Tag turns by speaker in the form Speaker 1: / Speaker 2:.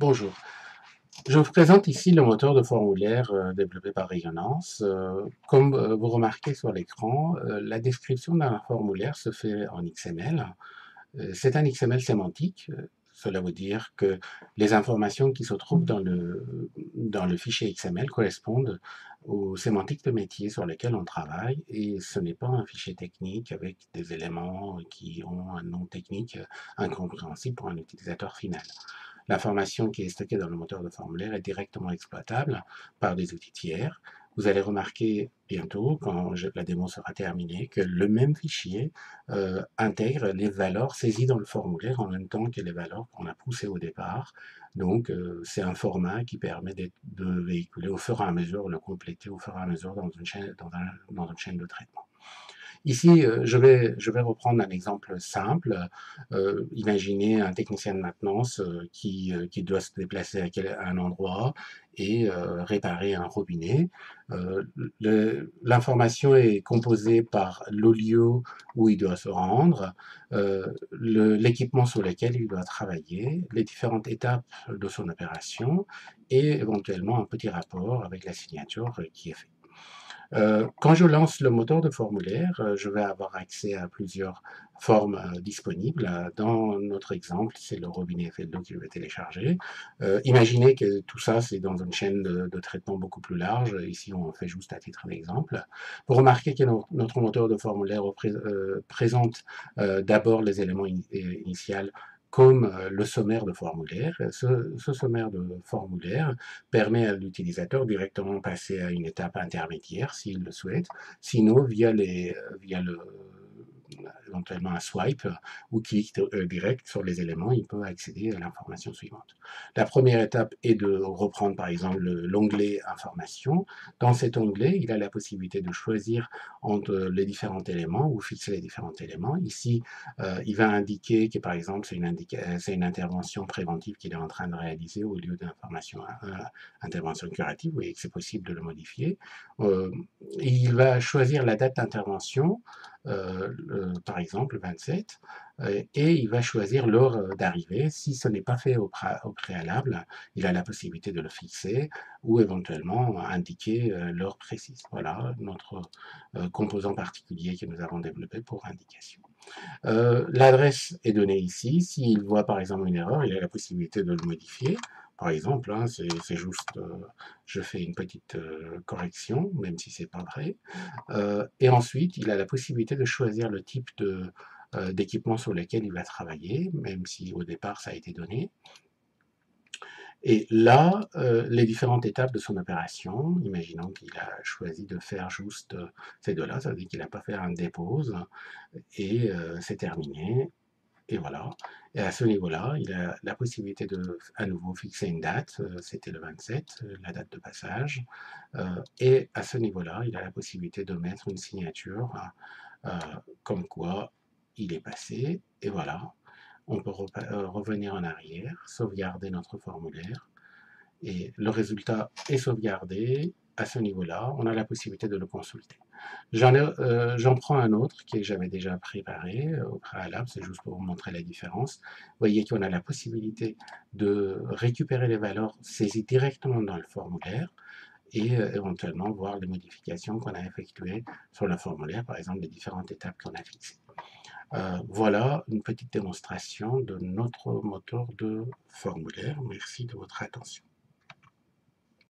Speaker 1: Bonjour, je vous présente ici le moteur de formulaire développé par Rayonnance. Comme vous remarquez sur l'écran, la description d'un formulaire se fait en XML. C'est un XML sémantique. Cela veut dire que les informations qui se trouvent dans le fichier XML correspondent aux sémantiques de métier sur lesquelles on travaille et ce n'est pas un fichier technique avec des éléments qui ont un nom technique incompréhensible pour un utilisateur final. L'information qui est stockée dans le moteur de formulaire est directement exploitable par des outils tiers. Vous allez remarquer bientôt, quand la démo sera terminée, que le même fichier intègre les valeurs saisies dans le formulaire en même temps que les valeurs qu'on a poussées au départ. Donc, c'est un format qui permet de véhiculer au fur et à mesure, le compléter au fur et à mesure dans une chaîne, dans une chaîne de traitement. Ici, je vais reprendre un exemple simple. Imaginez un technicien de maintenance qui doit se déplacer à un endroit et réparer un robinet. L'information est composée par le lieu où il doit se rendre, l'équipement sur lequel il doit travailler, les différentes étapes de son opération et éventuellement un petit rapport avec la signature qui est faite. Quand je lance le moteur de formulaire, je vais avoir accès à plusieurs formes disponibles. Dans notre exemple, c'est le robinet effet d'eau que je vais télécharger. Imaginez que tout ça, c'est dans une chaîne de traitement beaucoup plus large. Ici, on fait juste à titre d'exemple. Vous remarquez que notre moteur de formulaire présente d'abord les éléments initiaux comme le sommaire de formulaire. Ce sommaire de formulaire permet à l'utilisateur directement passer à une étape intermédiaire s'il le souhaite, sinon via éventuellement un swipe ou clic direct sur les éléments, il peut accéder à l'information suivante. La première étape est de reprendre par exemple l'onglet information. Dans cet onglet, il a la possibilité de choisir entre les différents éléments ou fixer les différents éléments. Ici, il va indiquer que par exemple c'est une intervention préventive qu'il est en train de réaliser au lieu d'information intervention curative. Vous voyez que c'est possible de le modifier. Il va choisir la date d'intervention, par exemple le 27, et il va choisir l'heure d'arrivée. Si ce n'est pas fait au préalable, il a la possibilité de le fixer ou éventuellement indiquer l'heure précise. Voilà notre composant particulier que nous avons développé pour indication. L'adresse est donnée ici. S'il voit par exemple une erreur, il a la possibilité de le modifier. Par exemple, hein, c'est juste, je fais une petite correction, même si c'est pas vrai. Et ensuite, il a la possibilité de choisir le type d'équipement sur lequel il va travailler, même si au départ ça a été donné. Et là, les différentes étapes de son opération, imaginons qu'il a choisi de faire juste ces deux-là, ça veut dire qu'il n'a pas fait un dépose, et c'est terminé. Et voilà. Et à ce niveau-là, il a la possibilité de à nouveau fixer une date, c'était le 27, la date de passage. Et à ce niveau-là, il a la possibilité de mettre une signature, comme quoi il est passé. Et voilà, on peut revenir en arrière, sauvegarder notre formulaire. Et le résultat est sauvegardé. À ce niveau-là, on a la possibilité de le consulter. J'en prends un autre que j'avais déjà préparé au préalable, c'est juste pour vous montrer la différence. Vous voyez qu'on a la possibilité de récupérer les valeurs saisies directement dans le formulaire et éventuellement voir les modifications qu'on a effectuées sur le formulaire, par exemple les différentes étapes qu'on a fixées. Voilà une petite démonstration de notre moteur de formulaire. Merci de votre attention.